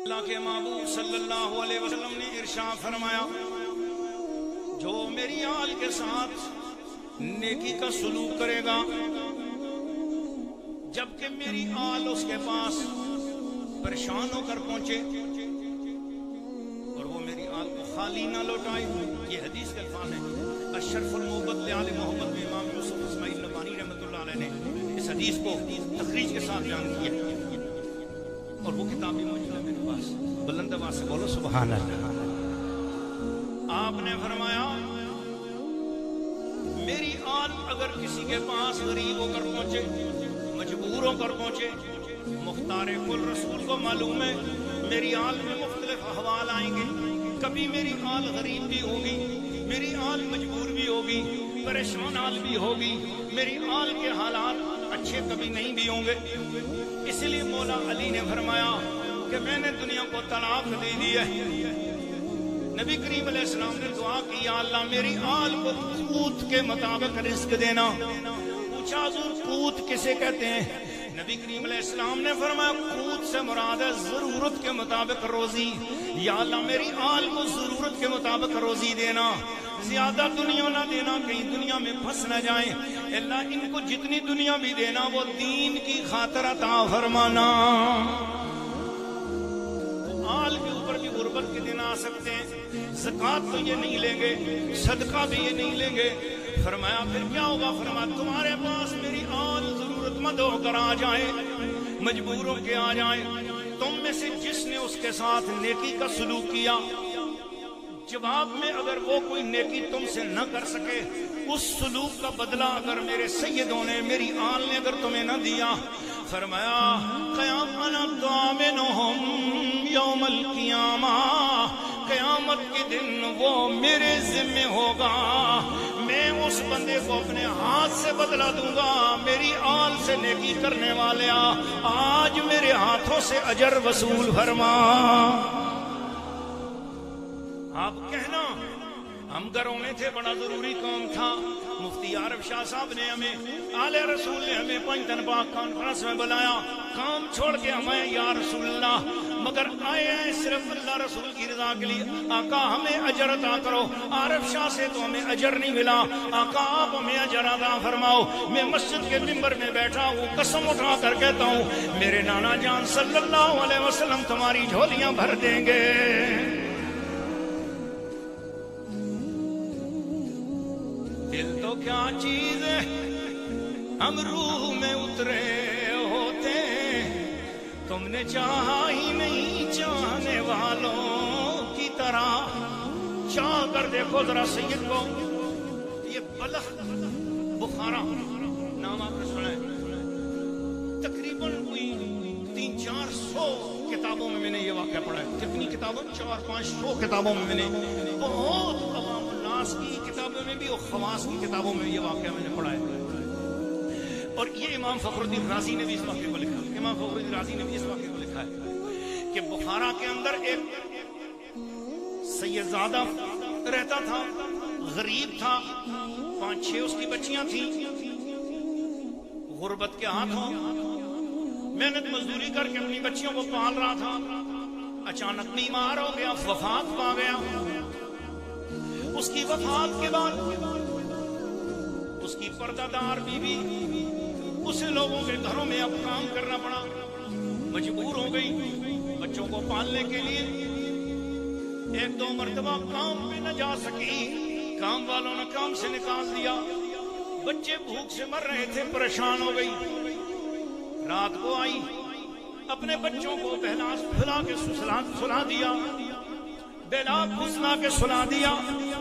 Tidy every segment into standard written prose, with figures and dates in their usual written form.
اللہ کے محبوب صلی اللہ علیہ وسلم نے ارشاد فرمایا، جو میری آل کے ساتھ نیکی کا سلوک کرے گا جبکہ میری آل اس کے پاس پریشان ہو کر پہنچے اور وہ میری آل کو خالی نہ لوٹائے، یہ حدیث کے الفاظ ہیں۔ اشرف المحبت لآل محمد میں امام یوسف اسماعیل نبانی رحمۃ اللہ علیہ نے اس حدیث کو تخریج کے ساتھ بیان کیا، اور وہ کتاب بھی موجود ہے میرے پاس۔ بلند آواز سے بولو سبحان اللہ۔ آپ نے فرمایا، میری آل اگر کسی کے پاس غریب ہو کر پہنچے، مجبور ہو کر پہنچے، مختار کل رسول کو معلوم ہے میری آل میں مختلف احوال آئیں گے، کبھی میری آل غریب بھی ہوگی، میری آل مجبور بھی ہوگی، پریشان آل بھی ہوگی، میری آل کے حالات اچھے کبھی نہیں بھی ہوں گے۔ اس لیے مولا علی نے فرمایا کہ میں نے دنیا کو طلاق دے دی ہے۔ نبی کریم علیہ السلام نے دعا کی، یا اللہ میری آل کو قوت کے مطابق رزق دینا۔ پوچھا حضور قوت کسے کہتے ہیں؟ نبی کریم علیہ السلام نے فرمایا قوت سے مراد ہے ضرورت کے مطابق روزی۔ یا اللہ میری آل کو ضرورت کے مطابق روزی دینا، زیادہ دنیا نہ دینا، کہیں دنیا میں پھنس نہ جائیں۔ اللہ ان کو جتنی دنیا بھی دینا وہ دین کی خاطر عطا فرمانا۔ آل کے اوپر بھی غربت کے دن آ سکتے ہیں، زکوٰۃ تو یہ نہیں لیں گے، صدقہ بھی یہ نہیں لیں گے۔ فرمایا پھر کیا ہوگا؟ فرمایا تمہارے پاس میری آل ضرورت مند ہو کر آ جائے، مجبور ہو کے آ جائے، تم میں سے جس نے اس کے ساتھ نیکی کا سلوک کیا، جواب میں اگر وہ کوئی نیکی تم سے نہ کر سکے، اس سلوک کا بدلہ اگر میرے سیدوں نے، میری آل نے اگر تمہیں نہ دیا، فرمایا یوم القیامہ، قیامت کے دن وہ میرے ذمہ ہوگا، میں اس بندے کو اپنے ہاتھ سے بدلہ دوں گا۔ میری آل سے نیکی کرنے والے آج میرے ہاتھوں سے اجر وصول فرما۔ آپ کہنا ہم گھروں میں تھے، بڑا ضروری کام تھا، مفتی عارف شاہ صاحب نے ہمیں، آل رسول نے ہمیں 5 دن بعد کانفرنس میں بلایا، کام چھوڑ کے ہمیں یا رسول اللہ، مگر آئے ہیں صرف اللہ رسول کی رضا کے لیے، آقا ہمیں اجر عطا کرو۔ عارف شاہ سے تو ہمیں اجر نہیں ملا، آقا آپ ہمیں اجر عطا فرماؤ۔ میں مسجد کے منبر میں بیٹھا ہوں، قسم اٹھا کر کہتا ہوں میرے نانا جان صلی اللہ علیہ وسلم تمہاری جھولیاں بھر دیں گے۔ دل تو کیا چیز ہے ہم روح میں اترے ہوتے، تم نے چاہا ہی نہیں چاہنے والوں کی طرح۔ چاہ کر دیکھو ذرا سید کو، یہ بلخ بخارا نام آپ نے سنا ہے، تقریباً کوئی 300-400 کتابوں میں نے یہ واقعہ پڑھا ہے۔ کتنی کتابوں؟ 400-500 کتابوں میں نے، بہت عوام الناس کی کتابوں میں بھی اور خواص کی کتابوں میں یہ واقعہ میں نے پڑھا ہے۔ اور یہ امام فخر الدین رازی نے بھی اس واقعے کو لکھا، امام فخر الدین رازی نے بھی اس واقعے کو لکھا ہے کہ بخارا کے اندر ایک سیدزادہ رہتا تھا، غریب تھا، 5-6 اس کی بچیاں تھیں، غربت کے ہاتھوں محنت مزدوری کر کے اپنی بچیوں کو پال رہا تھا، اچانک بیمار ہو گیا، وفات پا گیا۔ اس کی وفات کے بعد اس کی پردہ دار بیوی اسے لوگوں کے گھروں میں اب کام کرنا پڑا، مجبور ہو گئی بچوں کو پالنے کے لیے۔ 1-2 مرتبہ کام پہ نہ جا سکی، کام والوں نے کام سے نکال دیا، بچے بھوک سے مر رہے تھے، پریشان ہو گئی۔ رات کو آئی، اپنے بچوں کو بہلا کے سلا دیا، بہلا پھسلا کے سلا دیا،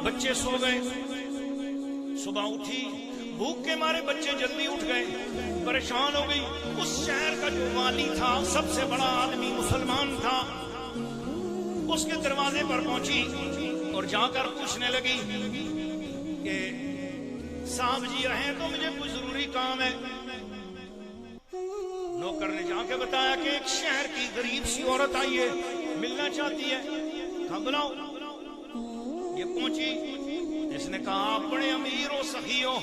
بچے سو گئے۔ صبح اٹھی، بھوک کے مارے بچے جلدی اٹھ گئے، پریشان ہو گئی۔ اس شہر کا جو والی تھا، سب سے بڑا آدمی مسلمان تھا، اس کے دروازے پر پہنچی اور جا کر پوچھنے لگی کہ صاحب جی رہیں تو مجھے کوئی ضروری کام ہے۔ نوکر نے جا کے بتایا کہ ایک شہر کی غریب سی عورت آئی ہے، ملنا چاہتی ہے، کہا بلاؤ۔ یہ پہنچی، اس نے کہا آپ بڑے امیر ہو، سخی ہو،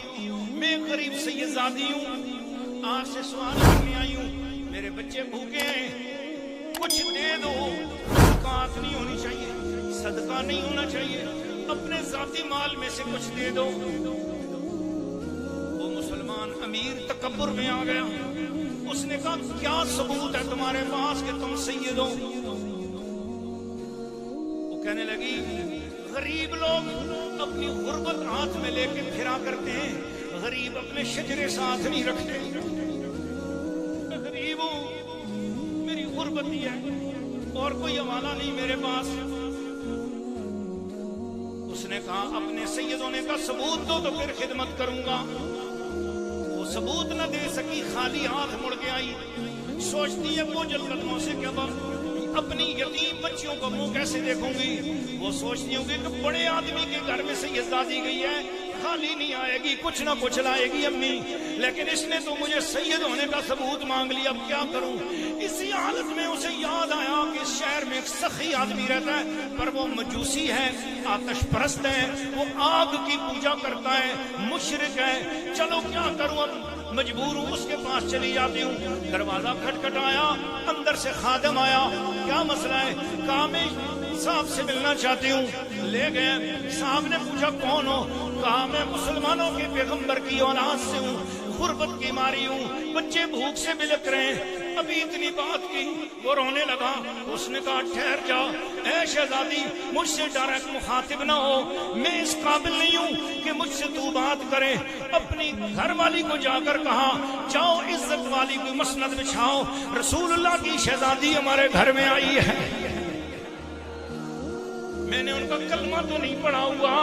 میں غریب سیدزادی ہوں، آپ سے سوال کرنے آئی ہوں، میرے بچے بھوکے ہیں، کچھ دے دو۔ زکات نہیں ہونی چاہیے، صدقہ نہیں ہونا چاہیے، اپنے ذاتی مال میں سے کچھ دے دو۔ وہ مسلمان امیر تکبر میں آ گیا، اس نے کہا کیا ثبوت ہے تمہارے پاس کہ تم سید ہو؟ وہ کہنے لگی غریب لوگ اپنی غربت ہاتھ میں لے کے پھرا کرتے ہیں، غریب اپنے شجرے ساتھ نہیں رکھتے، غریب ہوں، میری غربت ہی ہے اور کوئی حوالہ نہیں میرے پاس۔ اس نے کہا اپنے سید ہونے کا ثبوت دو تو پھر خدمت کروں گا۔ وہ ثبوت نہ دے سکی، خالی ہاتھ مڑ کے آئی، سوچتی ہے بوجھل قدموں سے کہ اپنی یتیم بچیوں کو منہ کیسے دیکھوں گی۔ وہ سوچتی ہوں گی کہ بڑے آدمی کے گھر میں سے یہ زادی گئی ہے، خالی نہیں آئے گی، کچھ نہ کچھ لائے گی امی، لیکن اس نے تو مجھے سید ہونے کا ثبوت مانگ لیا، اب کیا کروں؟ اسی حالت میں اسے یاد آیا کہ اس شہر میں ایک سخی آدمی رہتا ہے، پر وہ مجوسی ہے، آتش پرست ہے، وہ آگ کی پوجا کرتا ہے، مشرک ہے، چلو کیا کروں، اب مجبور ہوں، اس کے پاس چلی جاتی ہوں۔ دروازہ کھٹکھٹایا، اندر سے خادم آیا، کیا مسئلہ ہے؟ کہا میں صاحب سے ملنا چاہتی ہوں۔ لے گئے، صاحب نے پوچھا کون ہو؟ کہا میں مسلمانوں کے پیغمبر کی اولاد سے ہوں، غربت کی ماری ہوں، بچے بھوک سے بلک رہے ہیں۔ ابھی اتنی بات کی، وہ رونے لگا۔ اس نے کہا ٹھہر جا، اے شہزادی مجھ سے ڈائریکٹ مخاطب نہ ہو، میں اس قابل نہیں ہوں کہ مجھ سے تو بات کرے۔ اپنی گھر والی کو جا کر کہا جاؤ عزت والی کو مسند بچھاؤ، رسول اللہ کی شہزادی ہمارے گھر میں آئی ہے۔ میں نے ان کا کلمہ تو نہیں پڑھا ہوا،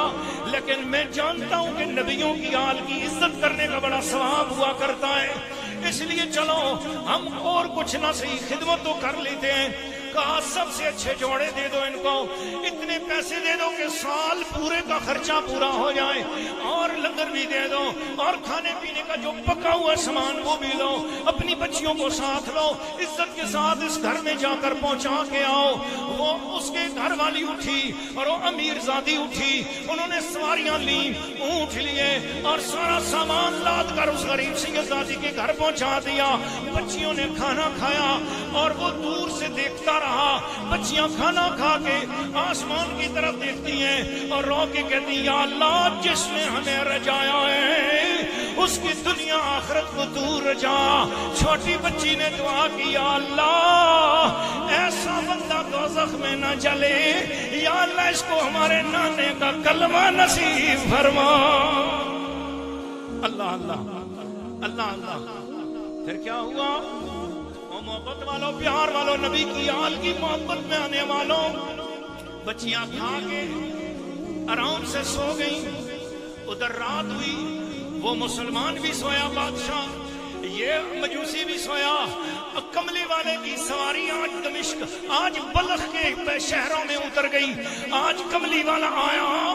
لیکن میں جانتا ہوں کہ نبیوں کی آل کی عزت کرنے کا بڑا ثواب ہوا کرتا ہے، اس لیے چلو ہم اور کچھ نہ صحیح خدمت تو کر لیتے ہیں۔ کہا سب سے اچھے جوڑے دے دو ان کو، اتنے پیسے دے دو کہ سال پورے کا خرچہ پورا ہو جائے، اور لنگر بھی دے دو، اور کھانے پینے کا جو پکا ہوا سامان وہ بھی لو، اپنی بچیوں کو ساتھ لو، عزت کے ساتھ اس گھر میں جا کر پہنچا کے آؤ۔ وہ اس کے گھر والی اٹھی اور وہ امیر زادی اٹھی، انہوں نے سواریاں لی، اونٹ لیے اور سارا سامان لاد کر اس غریب سید زادی کے گھر پہنچا دیا۔ بچیوں نے کھانا کھایا اور وہ دور سے دیکھتا رہا، بچیاں کھانا کھا کے آسمان کی طرف دیکھتی ہیں اور رو کے کہتی یا اللہ جس نے ہمیں رجایا ہے اس کی دنیا آخرت کو دور رجا۔ چھوٹی بچی نے دعا کی یا اللہ ایسا بندہ دوزخ میں نہ جلے، یا اللہ اس کو ہمارے نانے کا کلمہ نصیب فرما۔ اللہ اللہ اللہ اللہ۔ پھر کیا ہوا؟ محبت والوں، پیار والوں، نبی کی آل کی محبت میں آنے والوں، بچیاں کھا کے آرام سے سو گئیں۔ ادھر رات ہوئی، وہ مسلمان بھی سویا، بادشاہ یہ مجوسی بھی سویا۔ کملی والے کی سواری آج دمشق، آج بلخ کے شہروں میں اتر گئی۔ آج کملی والا آیا،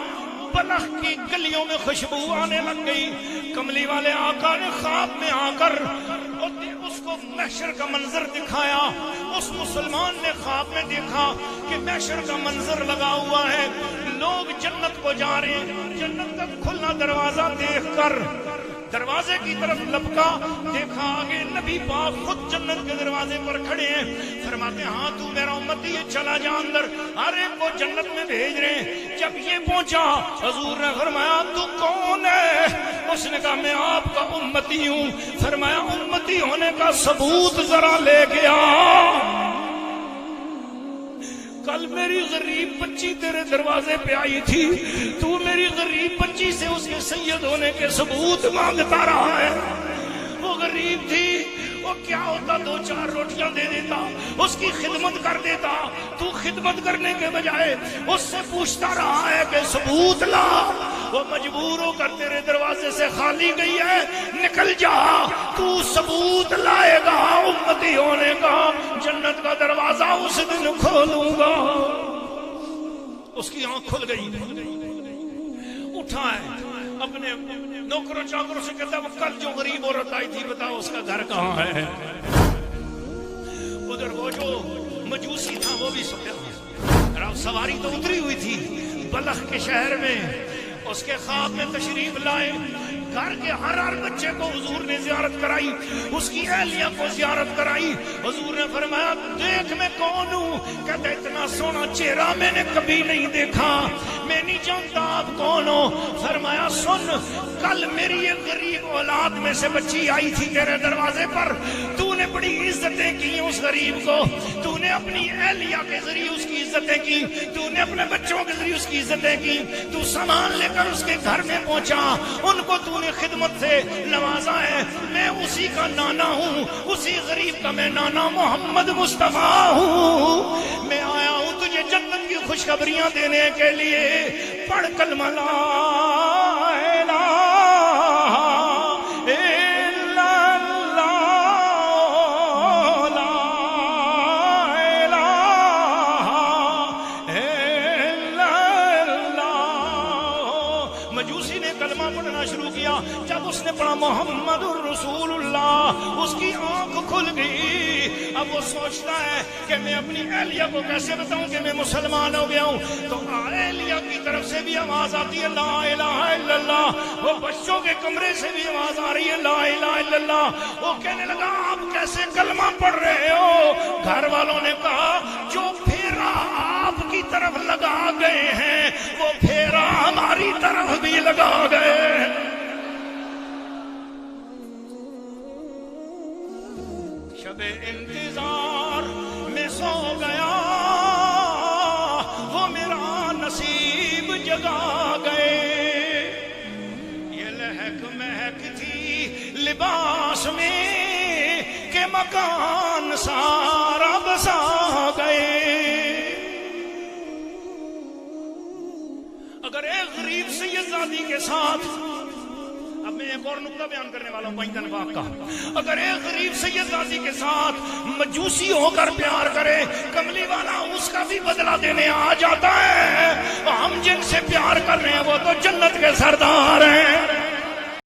بلخ کی گلیوں میں خوشبو آنے لگ گئی۔ کملی والے آقا نے خواب میں آ کر اس کو محشر کا منظر دکھایا۔ اس مسلمان نے خواب میں دیکھا کہ محشر کا منظر لگا ہوا ہے، لوگ جنت کو جا رہے ہیں، جنت کا کھلنا دروازہ دیکھ کر دروازے کی طرف لپکا، دیکھا آگے نبی پاک خود جنت کے دروازے پر کھڑے ہیں، فرماتے ہیں ہاں تو میرا امتی ہے، چلا جا اندر، ہر ایک کو جنت میں بھیج رہے ہیں۔ جب یہ پہنچا حضور نے فرمایا تو کون ہے؟ اس نے کہا میں آپ کا امتی ہوں۔ فرمایا امتی ہونے کا ثبوت ذرا لے کے آ، کل میری غریب بچی تیرے دروازے پہ آئی تھی، تو میری غریب بچی سے اس کے سید ہونے کے ثبوت مانگتا رہا ہے۔ وہ غریب تھی، وہ کیا ہوتا دو چار روٹیاں دے دیتا، اس کی خدمت کر دیتا، تو خدمت کرنے کے بجائے اس سے پوچھتا رہا ہے کہ ثبوت لا۔ وہ مجبور ہو کر تیرے دروازے سے خالی گئی ہے، نکل جا، تو ثبوت لائے گا امتی ہونے کا، جنت کا دروازہ اس دن کھولوں گا۔ اس کی آنکھ کھل گئی، اٹھا ہے، اپنے نوکروں چاکروں سے کہتا ہے وہ کل جو غریب عورت آئی تھی بتاؤ اس کا گھر کہاں ہے؟ ادھر وہ جو مجوسی تھا وہ بھی سویا، سواری تو اتری ہوئی تھی بلخ کے شہر میں، اس کے خواب میں تشریف لائے، گھر کے ہر بچے کو حضور نے زیارت کرائی، اس کی اہلیہ کو زیارت کرائی۔ حضور نے فرمایا دیکھ میں کون ہوں؟ کہتا اتنا سونا چہرہ میں نے کبھی نہیں دیکھا، میں نہیں جانتا آپ کون ہو۔ فرمایا سن، کل میری ایک غریب اولاد میں سے بچی آئی تھی تیرے دروازے پر، تو نے بڑی عزتیں کی اس غریب کو، تو نے اپنی اہلیہ کے ذریعے اس کی عزتیں کی، تو نے اپنے بچوں کے ذریعے اس کی عزتیں کی، تو سامان لے کر اس کے گھر میں پہنچا، ان کو تو نے خدمت سے نوازا ہے۔ میں اسی کا نانا ہوں، اسی غریب کا میں نانا محمد مصطفیٰ ہوں۔ میں آیا ہوں تجھے جنت کی خوشخبریاں دینے کے لیے۔ پڑھ کلمہ لا الہ الا اللہ، لا الہ الا اللہ۔ مجوسی نے کلمہ پڑھنا شروع کیا، جب اس نے پڑھا محمد الرسول اللہ، اس کی آنکھ کھل گئی۔ اب وہ سوچتا ہے کہ میں اپنی اہلیہ کو کیسے بتاؤں کہ میں مسلمان ہو گیا ہوں؟ تو اہلیہ کی طرف سے بھی آواز آتی ہے لا الہ الا اللہ، وہ بچوں کے کمرے سے بھی آواز آ رہی ہے لا الہ الا اللہ۔ وہ کہنے لگا آپ کیسے کلمہ پڑھ رہے ہو؟ گھر والوں نے کہا جو پھیرا آپ کی طرف لگا گئے ہیں وہ پھیرا ہماری طرف بھی لگا گئے۔ شب انتظار میں سو گیا، وہ میرا نصیب جگا گئے۔ یہ لہک مہک تھی لباس میں کہ مکان سارا بسا گئے۔ اگر ایک غریب سیدزادی کے ساتھ، اب میں ایک اور نقطہ بیان کرنے والا ہوں پنجتن پاک کا، اگر ایک غریب سیدزادی کے ساتھ مجوسی ہو کر پیار کرے، کملی والا اس کا بھی بدلہ دینے آ جاتا ہے۔ ہم جن سے پیار کر رہے ہیں وہ تو جنت کے سردار ہیں۔